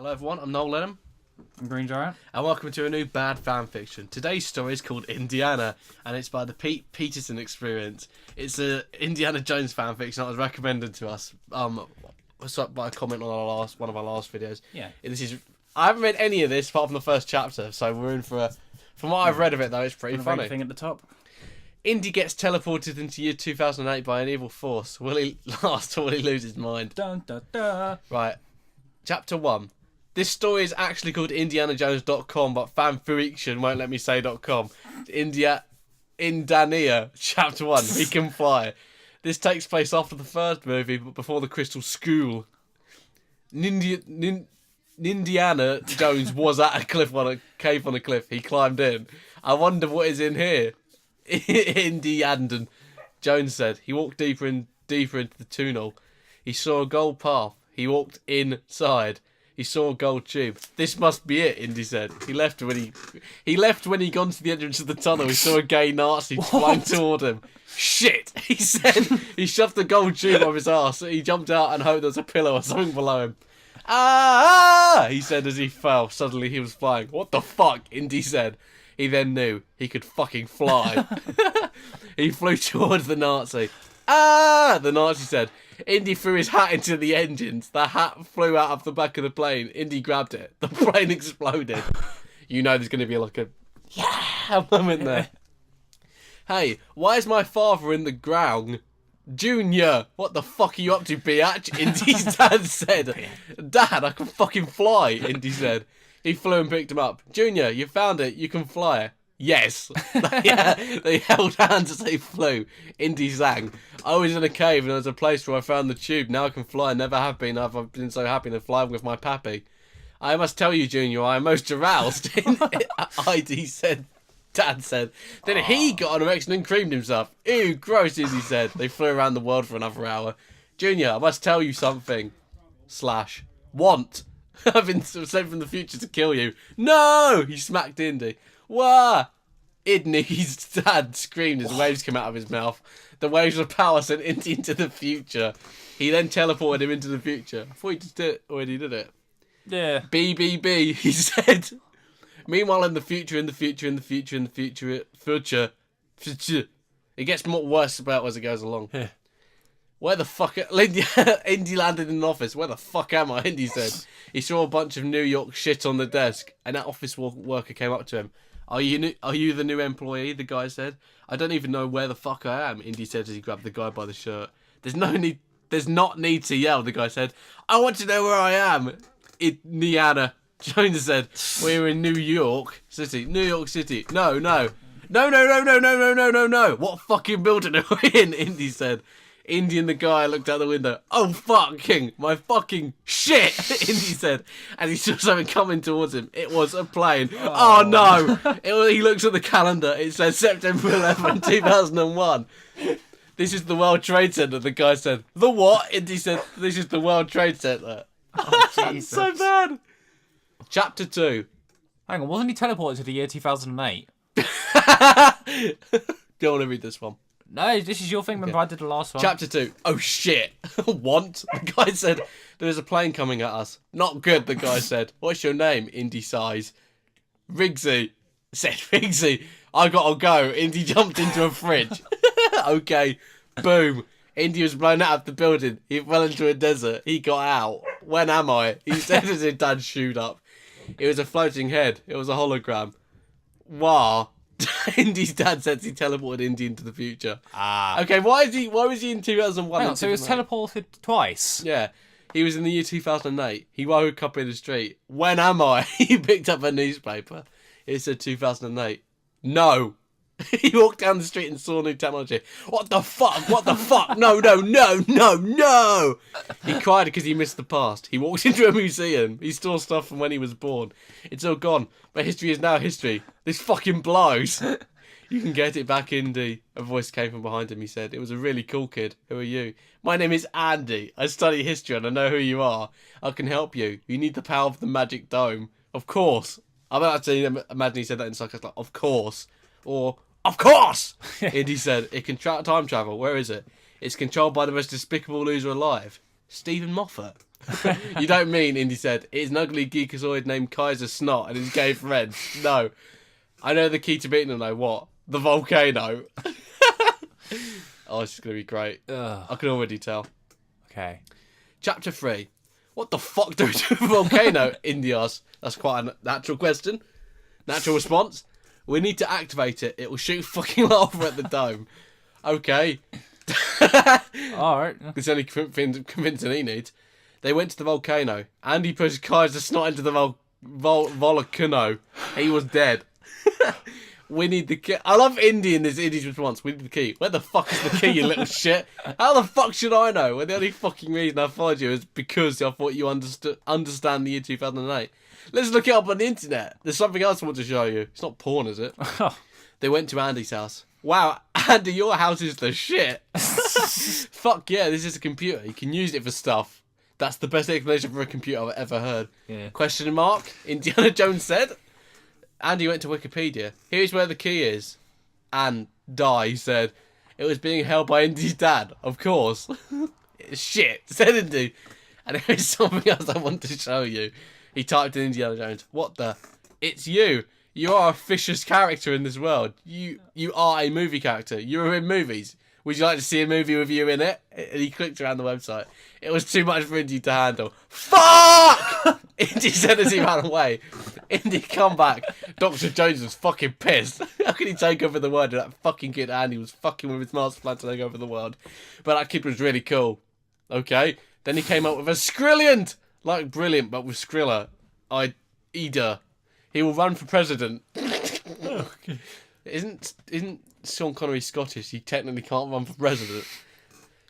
Hello everyone, I'm Noel Lenham. I'm Green Giant. And welcome to a new bad fan fiction. Today's story is called Indiana, and it's by the Pete Peterson Experience. It's a Indiana Jones fan fiction that was recommended to us by a comment on one of our last videos. Yeah. I haven't read any of this apart from the first chapter, so we're in for a... From what I've read of it though, it's pretty funny. Thing at the top. Indy gets teleported into year 2008 by an evil force. Will he last or will he lose his mind? Dun, dun, dun. Right. Chapter 1. This story is actually called IndianaJones.com, but FanFiction won't let me say .com. Indania, Chapter 1. He can fly. This takes place after the first movie, but before the Crystal School. Indiana Jones was at a cave on a cliff. He climbed in. I wonder what is in here. Indiana Jones said. He walked deeper into the tunnel. He saw a gold path. He walked inside. He saw a gold tube. This must be it, Indy said. He left when he got to the entrance of the tunnel. He saw a gay Nazi flying toward him. Shit, he said. He shoved the gold tube up his arse. He jumped out and hoped there was a pillow or something below him. Ah! He said as he fell. Suddenly he was flying. What the fuck? Indy said. He then knew he could fucking fly. He flew towards the Nazi. Ah! The Nazi said. Indy threw his hat into the engines. The hat flew out of the back of the plane. Indy grabbed it. The plane exploded. You know there's going to be like a moment there. Hey, why is my father in the ground? Junior, what the fuck are you up to, biatch? Indy's dad said. Dad, I can fucking fly, Indy said. He flew and picked him up. Junior, you found it. You can fly. Yes. They held hands as they flew. Indy sang. I was in a cave and there was a place where I found the tube. Now I can fly. Never have been. I've been so happy to fly with my pappy. I must tell you, Junior, I am most aroused. ID said. Dad said. Then he got an erection and creamed himself. Ew, gross, Indy said. They flew around the world for another hour. Junior, I must tell you something. / Want. I've been sent from the future to kill you. No! He smacked Indy. Wah! Indy's dad screamed as waves came out of his mouth. The waves of power sent Indy into the future. He then teleported him into the future. I thought he just already did it. Yeah. BBB, he said. Meanwhile, in the future, it gets more worse about as it goes along. Yeah. Where the fuck... Indy landed in an office. Where the fuck am I? Indy said. He saw a bunch of New York shit on the desk. And that office worker came up to him. Are you the new employee? The guy said. I don't even know where the fuck I am, Indy said as he grabbed the guy by the shirt. There's not need to yell, the guy said. I want to know where I am. Indiana. Jones said. We're in New York City. New York City. No. No. What fucking building are we in? Indy said. Indy and the guy looked out the window. Oh, fucking, my fucking shit, Indy said. And he saw something coming towards him. It was a plane. Oh no. He looks at the calendar. It says September 11, 2001. This is the World Trade Center, the guy said. The what? Indy said, this is the World Trade Center. Oh, Jesus. So bad. Chapter 2. Hang on, wasn't he teleported to the year 2008? Don't want to read this one. No, this is your thing. Remember I did the last one. Chapter 2. Oh shit. Want? The guy said, there's a plane coming at us. Not good, the guy said. What's your name? Indy sighs. Riggsy. Said Riggsy. I gotta go. Indy jumped into a fridge. Okay. Boom. Indy was blown out of the building. He fell into a desert. He got out. When am I? He said as his dad shooed up. It was a floating head. It was a hologram. Wow. Indy's dad says he teleported Indy into the future. Okay, why was he in 2001? Hang on, so he was teleported twice? Yeah. He was in the year 2008. He woke up in the street. When am I? He picked up a newspaper. It said 2008. No. He walked down the street and saw new technology. What the fuck? What the fuck? No. He cried because he missed the past. He walked into a museum. He saw stuff from when he was born. It's all gone. But history is now history. This fucking blows. You can get it back, Indy. A voice came from behind him. He said, it was a really cool kid. Who are you? My name is Andy. I study history and I know who you are. I can help you. You need the power of the magic dome. Of course. I'm actually imagine he said that in sarcasm. Like, of course. Or... Of course! Indy said, it can time travel. Where is it? It's controlled by the most despicable loser alive. Stephen Moffat. You don't mean, Indy said, it's an ugly geekazoid named Kaiser Snot and his gay friends. No. I know the key to beating them, though. What? The volcano. Oh, this is going to be great. Ugh. I can already tell. Okay. Chapter 3. What the fuck do we do with a volcano? Indy asks. That's quite a natural question. Natural response. We need to activate it. It will shoot fucking lava at the dome. Okay. Alright. It's only convincing he needs. They went to the volcano. Andy pushed Kaiser Snot into the volcano. He was dead. We need the key. I love Indy in this. Indy's response. We need the key. Where the fuck is the key, you little shit? How the fuck should I know? Well, the only fucking reason I followed you is because I thought you understand the year 2008. Let's look it up on the internet. There's something else I want to show you. It's not porn, is it? They went to Andy's house. Wow, Andy, your house is the shit. Fuck yeah, this is a computer. You can use it for stuff. That's the best explanation for a computer I've ever heard. Yeah. Question mark? Indiana Jones said. Andy went to Wikipedia. Here's where the key is. And he said. It was being held by Indy's dad, of course. Shit, said Indy. And here's something else I want to show you. He typed in Indiana Jones. What the? It's you. You are a fictitious character in this world. You are a movie character. You're in movies. Would you like to see a movie with you in it? And he clicked around the website. It was too much for Indy to handle. Fuck! Indy said as he ran away. Indy, come back. Dr. Jones was fucking pissed. How can he take over the world? And that fucking kid Andy was fucking with his master plan to take over the world. But that kid was really cool. Okay. Then he came up with a Skrilliant. Like brilliant, but with Skrilla. Ida. He will run for president. Okay. Isn't Sean Connery Scottish? He technically can't run for president.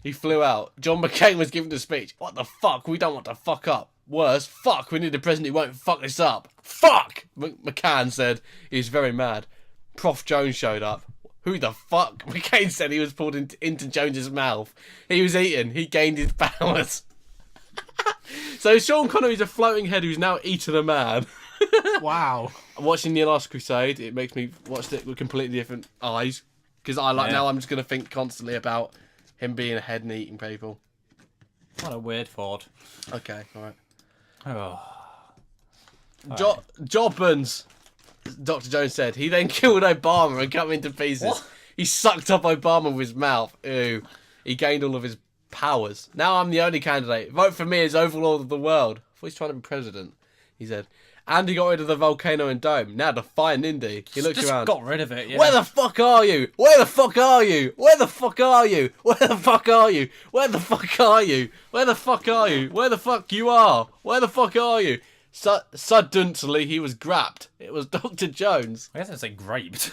He flew out. John McCain was giving the speech. What the fuck? We don't want to fuck up. Worse, fuck. We need a president who won't fuck this up. Fuck! McCann said. He was very mad. Prof Jones showed up. Who the fuck? McCain said he was pulled into Jones's mouth. He was eaten. He gained his powers. So Sean Connery's a floating head who's now eaten a man. Wow. Watching The Last Crusade, it makes me watch it with completely different eyes. Because now I'm just going to think constantly about him being a head and eating people. What a weird thought. Okay, alright. Oh. Jobbins, Dr. Jones said. He then killed Obama and cut him into pieces. What? He sucked up Obama with his mouth. Ew. He gained all of his powers. Now I'm the only candidate. Vote for me as overlord of the world. I thought he's trying to be president, he said. Andy got rid of the volcano and dome. Now to find Indy. He looked Just around. got rid of it, yeah. Where the fuck are you? Where the fuck are you? Where the fuck are you? Where the fuck are you? Where the fuck are you? Where the fuck are you? Where the fuck you are? Where the fuck are you? Suddenly he was grabbed. It was Dr. Jones. I guess I'd say graped.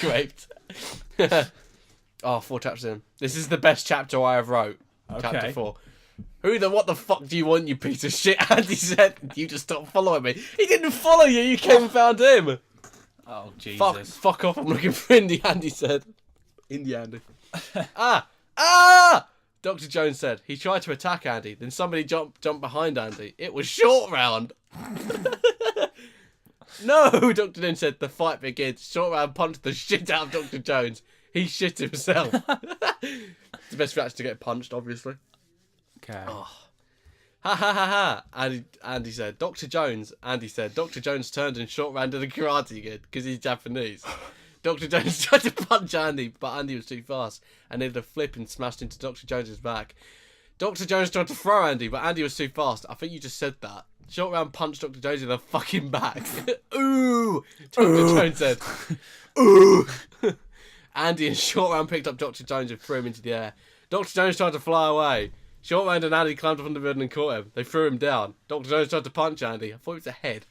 Graped. Oh, 4 chapters in. This is the best chapter I have wrote. Okay. Chapter 4. What the fuck do you want, you piece of shit? Andy said, you just stopped following me. He didn't follow you, you came and found him. Oh, Jesus. Fuck off, I'm looking for Indy, Andy said. Indy Andy. Ah! Dr. Jones said. He tried to attack Andy, then somebody jumped behind Andy. It was Short Round. No, Dr. Jones said. The fight begins. Short Round punched the shit out of Dr. Jones. He shit himself. It's the best reaction to get punched, obviously. Okay. Oh. Ha ha ha ha. Andy said. Dr. Jones. Andy said. Dr. Jones turned and Short Round did a karate kid because he's Japanese. Dr. Jones tried to punch Andy, but Andy was too fast and did a flip and smashed into Dr. Jones's back. Dr. Jones tried to throw Andy, but Andy was too fast. I think you just said that. Short Round punched Dr. Jones in the fucking back. Ooh! Dr. Jones said. Ooh! Andy and Short Round picked up Dr. Jones and threw him into the air. Dr. Jones tried to fly away. Short Round and Andy climbed up on the building and caught him. They threw him down. Dr. Jones tried to punch Andy. I thought it was a head.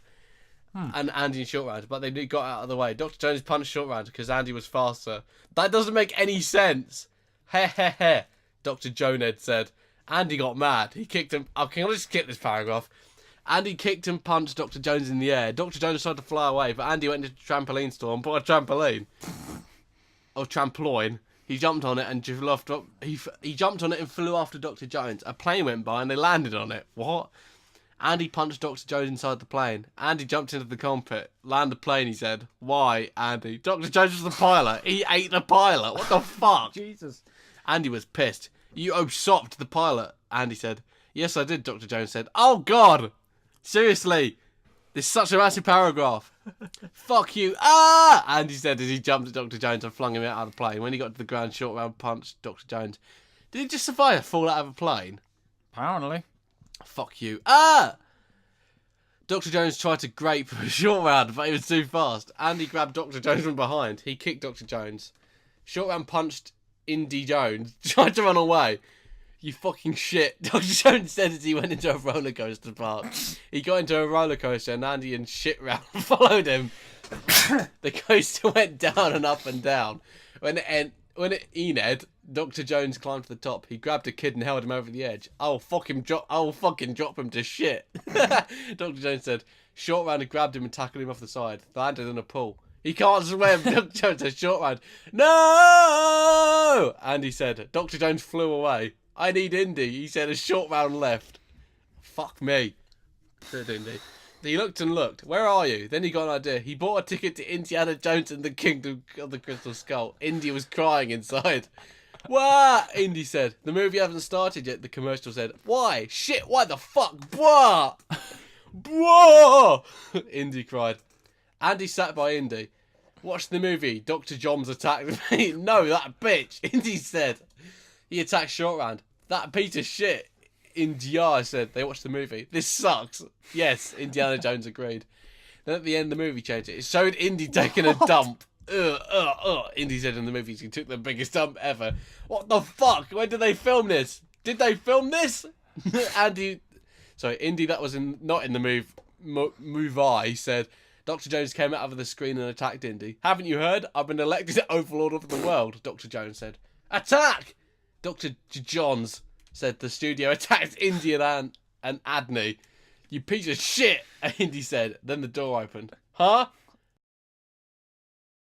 And Andy and Short Round, but they got out of the way. Dr. Jones punched Short Round because Andy was faster. That doesn't make any sense. Heh heh heh, Dr. Joned said. Andy got mad. He kicked him. Oh, can I just skip this paragraph? Andy kicked and punched Dr. Jones in the air. Dr. Jones tried to fly away, but Andy went into the trampoline store and bought a trampoline. Or trampoline. He jumped on it and he jumped on it and flew after Dr. Jones. A plane went by and they landed on it. What? Andy punched Dr. Jones inside the plane. Andy jumped into the cockpit. Land the plane, he said. Why, Andy? Dr. Jones was the pilot. He ate the pilot. What the fuck? Jesus. Andy was pissed. You usurped the pilot, Andy said. Yes, I did, Dr. Jones said. Oh, God! Seriously? This is such a massive paragraph. Fuck you. Ah! Andy said as he jumped at Dr. Jones and flung him out of the plane. When he got to the ground, short round punched Dr. Jones. Did he just survive a fall out of a plane? Apparently. Fuck you. Ah! Dr. Jones tried to grape short round, but he was too fast. Andy grabbed Dr. Jones from behind. He kicked Dr. Jones. Short round punched Indy Jones. Tried to run away. You fucking shit, Dr. Jones said as he went into a roller coaster park. He got into a roller coaster and Andy and shit round followed him. The coaster went down and up and down. When it ended, Dr. Jones climbed to the top. He grabbed a kid and held him over the edge. I'll fucking drop him to shit. Dr. Jones said. Short round had grabbed him and tackled him off the side. Landed in a pool. He can't swim. Dr. Jones said. Short round. No! Andy said. Dr. Jones flew away. I need Indy, he said as short round left. Fuck me, said Indy. He looked and looked. Where are you? Then he got an idea. He bought a ticket to Indiana Jones and the Kingdom of the Crystal Skull. Indy was crying inside. Wah! Indy said. The movie hasn't started yet, the commercial said. Why? Shit, why the fuck? Blah! Blah! Indy cried. Andy sat by Indy. Watch the movie. Dr. Joms attacked me. No, that bitch, Indy said. He attacked short round. That piece of shit. India said. They watched the movie. This sucks. Yes, Indiana Jones agreed. Then at the end, the movie changed it. It showed Indy taking a dump. Indy said in the movie he took the biggest dump ever. What the fuck? When did they film this? Did they film this? Indy, that was not in the movie, said. Dr. Jones came out of the screen and attacked Indy. Haven't you heard? I've been elected overlord of the world, Dr. Jones said. Attack! Dr. Johns said the studio attacked Indy and Adney. You piece of shit, Indy said. Then the door opened. Huh?